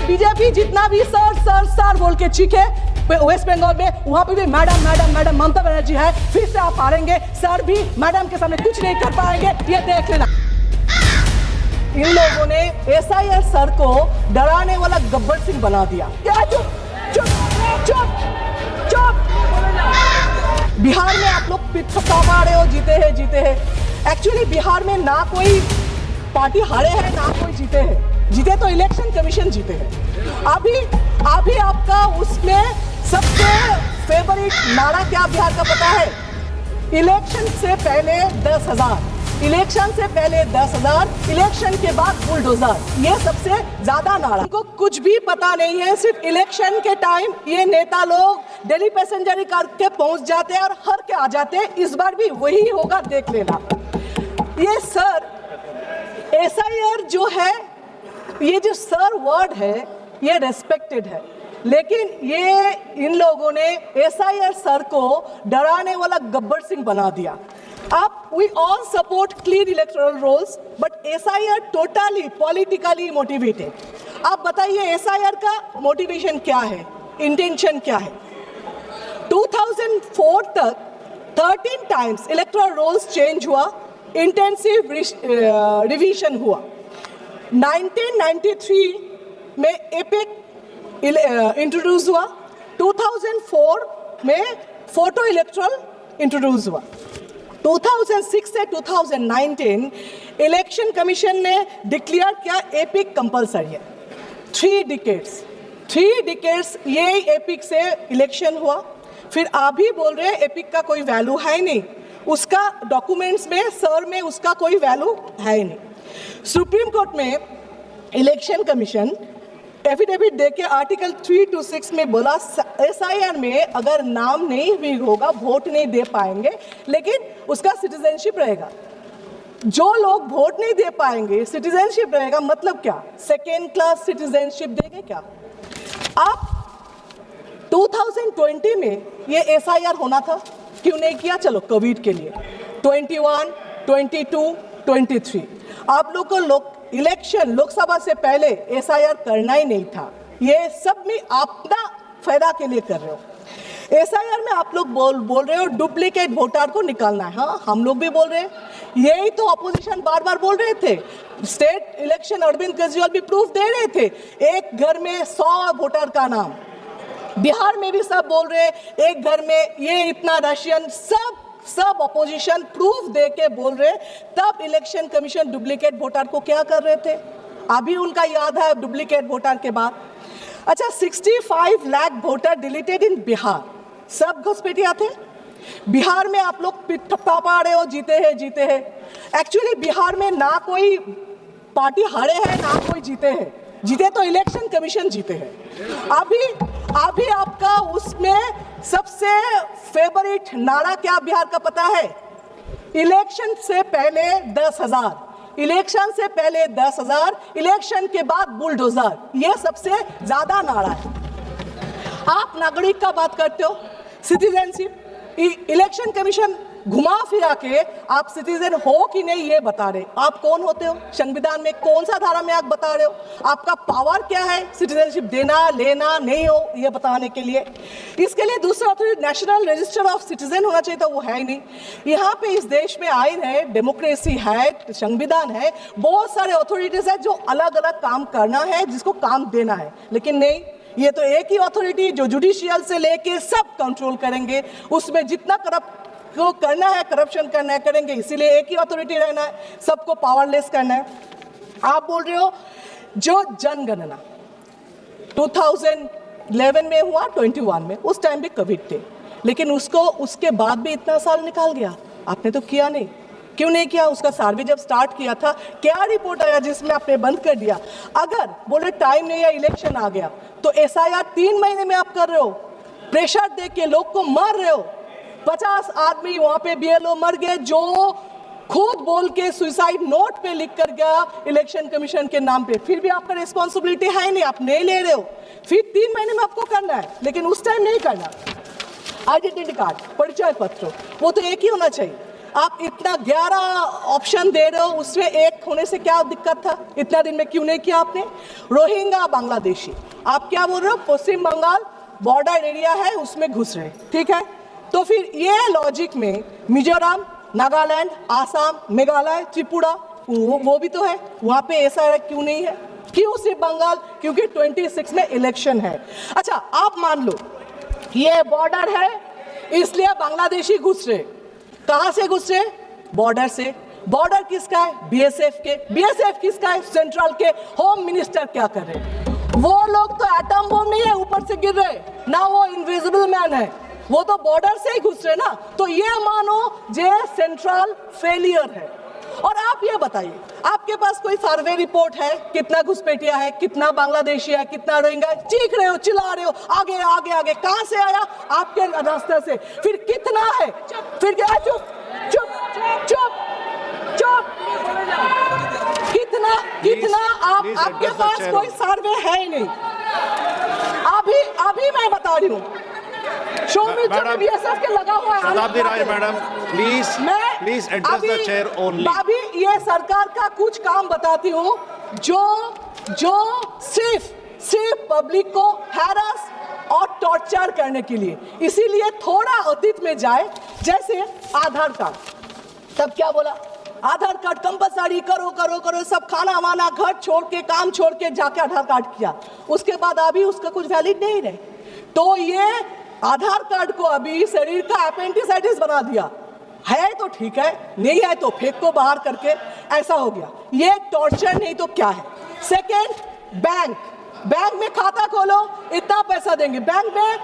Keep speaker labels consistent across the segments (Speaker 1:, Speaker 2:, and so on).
Speaker 1: BJP जितना भी sir sir sir बोल के चीखे वेस्ट बंगाल में, वहां पे भी madam madam madam Mamata Banerjee है, फिर से आप हारेंगे। सर भी मैडम के सामने कुछ नहीं कर पाएंगे, ये देख लेना। इन लोगों ने एसआईआर सर को डराने वाला गब्बर सिंह बना दिया। क्या चुप चुप चुप चुप। बिहार में आप लोग पिछड़ा पा रहे हो, जीते हैं। एक्चुअली बिहार में ना कोई पार्टी हारे हैं ना कोई जीते हैं। जीते तो इलेक्शन कमीशन जीते हैं। अभी आपका उसमें सबसे फेवरेट नारा क्या बिहार का पता है? इलेक्शन से पहले 10,000, इलेक्शन से पहले 10,000, इलेक्शन के बाद बुलडोजर। ये सबसे ज्यादा नारा। उनको कुछ भी पता नहीं है, सिर्फ इलेक्शन के टाइम ये नेता लोग दिल्ली पैसेंजर करके पहुंच जाते हैं और हर के आ जाते हैं। इस बार भी वही होगा, देख लेना। ये सर एसआईआर जो है, ये जो सर वर्ड है ये रेस्पेक्टेड है, लेकिन ये इन लोगों ने एसआईआर सर को डराने वाला गब्बर सिंह बना दिया। अब we all support clean electoral rolls, but SIR totally politically motivated. आप बताइए एसआईआर का मोटिवेशन क्या है, इंटेंशन क्या है? 2004 तक 13 टाइम्स इलेक्टोरल रोल्स चेंज हुआ, इंटेंसिव रिवीजन हुआ। 1993 में एपिक इंट्रोड्यूस हुआ, 2004 में फोटो इलेक्टोरल इंट्रोड्यूस हुआ। 2006 से 2019 इलेक्शन कमीशन ने डिक्लेयर किया एपिक कंपलसरी है। 3 डिकेड्स ये एपिक से इलेक्शन हुआ। फिर आप भी बोल रहे हैं एपिक का कोई वैल्यू है नहीं, उसका डॉक्यूमेंट्स में सर में उसका कोई वैल्यू है नहीं। सुप्रीम कोर्ट में इलेक्शन कमीशन एफिडेविट देके आर्टिकल 3 to 6 में बोला एसआईआर में अगर नाम नहीं भी होगा, वोट नहीं दे पाएंगे, लेकिन उसका सिटीजनशिप रहेगा। जो लोग वोट नहीं दे पाएंगे, सिटीजनशिप रहेगा, मतलब क्या? सेकेंड क्लास सिटीजनशिप देंगे क्या? आप 2020 में ये एसआईआर होना था, क्यों नहीं किया? चलो कोविड के लिए 21, 22, 23 आप लोग को इलेक्शन लोकसभा से पहले एसआईआर करना ही नहीं था। ये सब में अपना फायदा के लिए कर रहे हो। एसआईआर में आप लोग बोल रहे हो डुप्लीकेट वोटर को निकालना है। हाँ, हम लोग भी बोल रहे हैं, यही तो अपोजिशन बार बार बोल रहे थे। स्टेट इलेक्शन अरविंद केजरीवाल भी प्रूफ दे रहे थे, एक घर में 100 वोटर का नाम। बिहार में भी सब बोल रहे हैं एक घर में ये इतना रशियन, सब अपोजिशन प्रूफ दे के बोल रहे। तब इलेक्शन कमीशन डुप्लीकेट वोटर को क्या कर रहे थे? अभी उनका याद है डुप्लीकेट वोटर के बाद। अच्छा, 65 लाख वोटर डिलीटेड इन बिहार, सब घुसपैठिया थे। बिहार में आप लोग पिछड़ा पा रहे हो, जीते हैं। एक्चुअली बिहार में ना कोई पार्टी हारे हैं ना कोई जीते हैं। जीते तो इलेक्शन कमीशन जीते हैं। अभी आपका उसमें सबसे फेवरेट नारा क्या बिहार का पता है? इलेक्शन से पहले 10,000, इलेक्शन से पहले 10,000, इलेक्शन के बाद बुलडोजर। ये सबसे ज्यादा नारा है। आप नागरिक का बात करते हो, सिटीजनशिप। इलेक्शन कमीशन घुमा फिरा के आप सिटीजन हो कि नहीं ये बता रहे। आप कौन होते हो? संविधान में कौन सा धारा में आप बता रहे हो? आपका पावर क्या है सिटीजनशिप देना लेना नहीं हो ये बताने के लिए? इसके लिए दूसरा authority national register of citizen होना चाहिए था, वो है ही नहीं। यहाँ पे इस देश में आइन है, डेमोक्रेसी है, संविधान है, बहुत सारे अथॉरिटीज है जो अलग अलग काम करना है, जिसको काम देना है, लेकिन नहीं, ये तो एक ही अथॉरिटी जो जुडिशियल से लेके सब कंट्रोल करेंगे। उसमें जितना को करना है, करप्शन करना है, करेंगे। इसीलिए एक ही अथॉरिटी रहना है, सबको पावरलेस करना है। आप बोल रहे हो जो जनगणना 2011 में हुआ, 21 में, उस टाइम भी कोविड थे, लेकिन उसके बाद भी इतना साल निकाल गया, आपने तो किया नहीं। क्यों नहीं किया? उसका सर्वे जब स्टार्ट किया था, क्या रिपोर्ट आया जिसमें आपने बंद कर दिया? अगर बोले टाइम नहीं है, इलेक्शन आ गया, तो एसआईआर 3 महीने में आप कर रहे हो, प्रेशर दे के लोग को मार रहे हो। 50 आदमी वहां पे बीएलओ मर गए जो खुद बोल के सुसाइड नोट पे लिख कर गया इलेक्शन कमीशन के नाम पे। फिर भी आपका रिस्पॉन्सिबिलिटी है नहीं, आप नहीं ले रहे हो। फिर 3 महीने में आपको करना है, लेकिन उस टाइम नहीं करना। आइडेंटिटी कार्ड, परिचय पत्र, वो तो एक ही होना चाहिए। आप इतना 11 ऑप्शन दे रहे हो, उसमें एक होने से क्या दिक्कत था? इतना दिन में क्यों नहीं किया आपने? रोहिंग्या बांग्लादेशी, आप क्या बोल रहे हो? पश्चिम बंगाल बॉर्डर एरिया है, उसमें घुस रहे, ठीक है। तो फिर ये लॉजिक में मिजोरम, नागालैंड, आसाम, मेघालय, त्रिपुरा वो भी तो है, वहां पे ऐसा क्यों नहीं है? क्यों सिर्फ बंगाल? क्योंकि 26 में इलेक्शन है। अच्छा, आप मान लो ये बॉर्डर है, इसलिए बांग्लादेशी घुस रहे। कहां से घुस रहे? बॉर्डर से। बॉर्डर किसका है? बीएसएफ के। बीएसएफ किसका है? सेंट्रल के। होम मिनिस्टर क्या कर रहे? वो लोग तो एटम बम नहीं है ऊपर से गिर रहे ना, वो इनविजिबल मैन है, वो तो बॉर्डर से ही घुस रहे ना। तो ये मानो जे सेंट्रल फेलियर है। और आप ये बताइए, आपके पास कोई सर्वे रिपोर्ट है कितना घुसपैठिया है, कितना बांग्लादेशी है, कितना रोहिंग्या? चीख रहे हो, चिल्ला रहे हो, आगे आगे आगे। कहां से आया? आपके रास्ते से। फिर कितना है? फिर क्या? चुप चुप चुप चुप। कितना कितना? आपके पास कोई सर्वे है ही नहीं। अभी मैं बता रही हूँ,
Speaker 2: मैडम,
Speaker 1: बीएसएफ के लगा हुआ है।
Speaker 2: Shatabdi Roy madam, please address the chair only.
Speaker 1: अभी ये सरकार का कुछ काम बताती हूँ जो सिर्फ पब्लिक को हैरास और टॉर्चर करने के लिए। इसीलिए थोड़ा अतीत में जाए, जैसे आधार कार्ड। तब क्या बोला? आधार कार्ड कंपलसरी करो करो करो, सब खाना वाना घर छोड़ के, काम छोड़ के जाके आधार कार्ड किया। उसके बाद अभी उसका कुछ वैलिड नहीं रहे। तो ये आधार कार्ड को अभी शरीर का अपेंडिसाइटिस बना दिया है। तो ठीक है, नहीं है तो फेंक को बाहर करके, ऐसा हो गया। ये टॉर्चर नहीं तो क्या है? सेकेंड, बैंक में खाता खोलो, इतना पैसा देंगे। बैंक में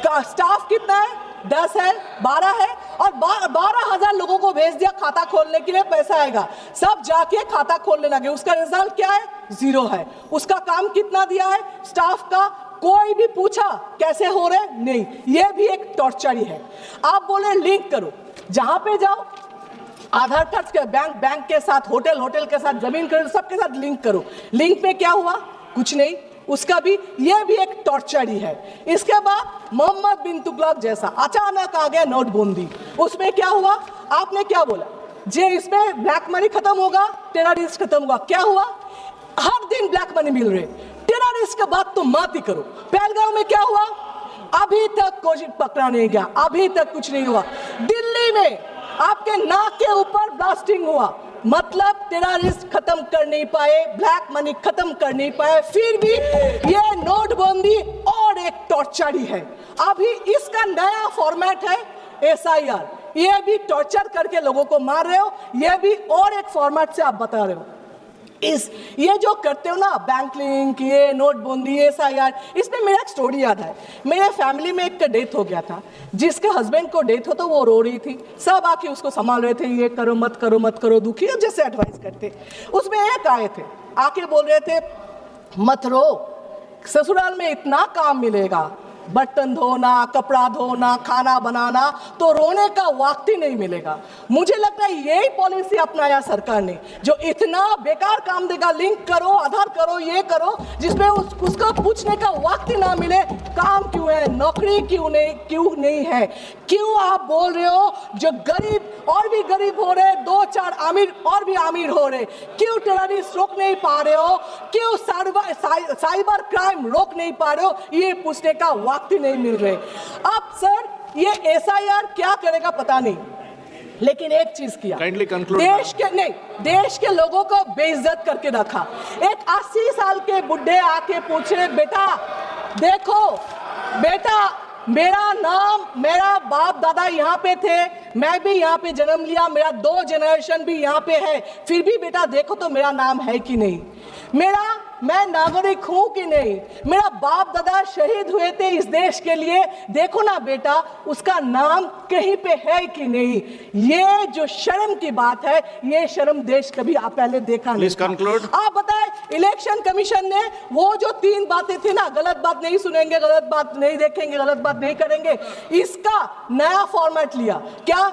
Speaker 1: का स्टाफ कितना है? 10 है, 12 है, और 12,000 लोगों को भेज दिया खाता खोलने के लिए, पैसा आएगा। सब जाके खाता खोलने लगे, उसका रिजल्ट क्या है? 0 है। उसका काम कितना दिया है स्टाफ का? कोई भी पूछा कैसे हो रहे? नहीं। ये भी एक टॉर्चर ही है। आप बोले लिंक करो, जहां पे जाओ आधार कार्ड के बैंक के साथ, होटल के साथ, जमीन खरीद, सबके साथ लिंक करो। लिंक में क्या हुआ? कुछ नहीं। उसका भी, ये भी एक टॉर्चर ही है। इसके बाद मोहम्मद बिन तुगलक जैसा अचानक आ गया नोटबंदी, उसमें क्या हुआ? आपने क्या बोला? जे इसमें ब्लैक मनी खत्म होगा, टेररिस्ट खत्म होगा। क्या हुआ? हर दिन ब्लैक मनी मिल रहे। टेररिस्ट के बाद तो मत ही करो। पहलगांव में क्या हुआ? अभी तक कोई पकड़ा नहीं गया, अभी तक कुछ नहीं हुआ। दिल्ली में आपके नाक के ऊपर ब्लास्टिंग हुआ, मतलब टेररिस्ट खत्म कर नहीं पाए, ब्लैक मनी खत्म कर नहीं पाए। फिर भी ये नोटबंदी और एक टॉर्चर ही है। अभी इसका नया फॉर्मेट है SIR। ये भी टॉर्चर करके लोगों को मार रहे हो, ये भी और एक फॉर्मेट से आप बता रहे हो। ये जो करते हो ना, बैंक लिंक, ये नोटबंदी, SIR, इसमें मेरा एक स्टोरी याद है। मेरे फैमिली में एक का डेथ हो गया था, जिसके हस्बैंड को डेथ हो तो वो रो रही थी, सब आके उसको संभाल रहे थे, ये करो मत करो मत करो, दुखी हो जैसे एडवाइस करते। उसमें एक आए थे, आके बोल रहे थे मत रो, ससुराल में इतना काम मिलेगा, बर्तन धोना, कपड़ा धोना, खाना बनाना, तो रोने का वक्त ही नहीं मिलेगा। मुझे लगता है यही पॉलिसी अपनाया सरकार ने, जो इतना बेकार काम देगा, लिंक करो, आधार करो, ये करो, जिसमें उसको पूछने का वक्त ही ना मिले काम क्यों है, नौकरी क्यों नहीं है। क्यों आप बोल रहे हो जो गरीब और भी गरीब हो रहे, 2-4 अमीर और भी अमीर हो रहे, क्यों टेररिस्ट रोक नहीं पा रहे हो, क्यों साइबर क्राइम रोक नहीं पा रहे हो, ये पूछने का वक्त ही नहीं मिल रहे। अब सर ये SIR क्या करेगा पता नहीं, लेकिन एक चीज किया, देश के लोगों को बेइज्जत करके रखा। एक 80 साल के बुढ़े आके पूछे, बेटा देखो बेटा, मेरा बाप दादा यहाँ पे थे, मैं भी यहाँ पे जन्म लिया, मेरा 2 जनरेशन भी यहाँ पे है, फिर भी बेटा देखो तो मेरा नाम है कि नहीं, मैं नागरिक हूं कि नहीं, मेरा बाप दादा शहीद हुए थे इस देश के लिए, देखो ना बेटा उसका नाम कहीं पे है कि नहीं। ये जो शर्म की बात है, ये शर्म देश कभी आप पहले देखा नहीं। आप बताएं, इलेक्शन कमीशन ने वो जो 3 बातें थी ना, गलत बात नहीं सुनेंगे, गलत बात नहीं देखेंगे, गलत बात नहीं करेंगे, इसका नया फॉर्मेट लिया। क्या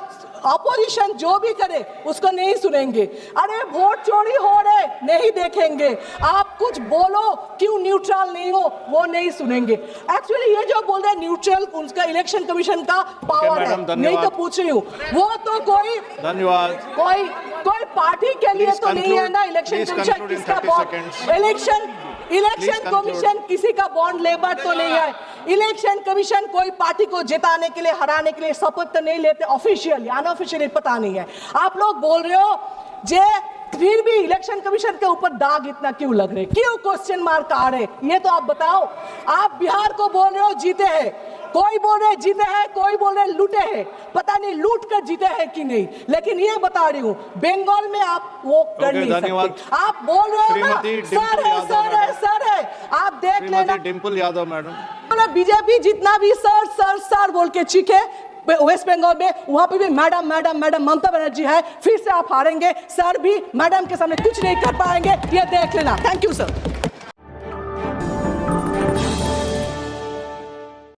Speaker 1: अपोजिशन जो भी करे उसको नहीं सुनेंगे। अरे वोट चोरी हो रहे नहीं देखेंगे, आप कुछ बोलो क्यों न्यूट्रल नहीं हो वो नहीं सुनेंगे। एक्चुअली ये जो बोल रहे हैं न्यूट्रल, उनका इलेक्शन कमीशन का पावर है, नहीं तो पूछ रही हूँ वो तो कोई
Speaker 2: धन्यवाद,
Speaker 1: कोई पार्टी के लिए तो नहीं है ना इलेक्शन कमीशन। किसका बॉन्ड इलेक्शन कमीशन किसी का बॉन्ड लेबर तो नहीं है। इलेक्शन कमीशन कोई पार्टी को जिताने के लिए, हराने के लिए शपथ तो नहीं लेते, ऑफिशियली अनऑफिशियली पता नहीं है। आप लोग बोल रहे हो जे फिर भी इलेक्शन कमीशन के ऊपर दाग इतना क्यों लग रहे, क्यों क्वेश्चन मार्क आ रहे, ये तो आप बताओ। आप बिहार को बोल रहे हो जीते हैं, कोई बोल रहे जीते हैं, कोई बोल रहे लूटे हैं, पता नहीं लूट कर जीते हैं कि नहीं। लेकिन ये बता रही हूँ बंगाल में आप वो कर नहीं सकते। आप बोल रहे हो ना सर है, आप देख लेना।
Speaker 2: डिम्पल यादव मैडम,
Speaker 1: बीजेपी जितना भी सर बोल के चीखे वेस्ट बंगाल में, वहां पे भी madam madam madam Mamata Banerjee है, फिर से आप हारेंगे। सर भी मैडम के सामने कुछ नहीं कर पाएंगे, ये देख लेना। Thank you sir.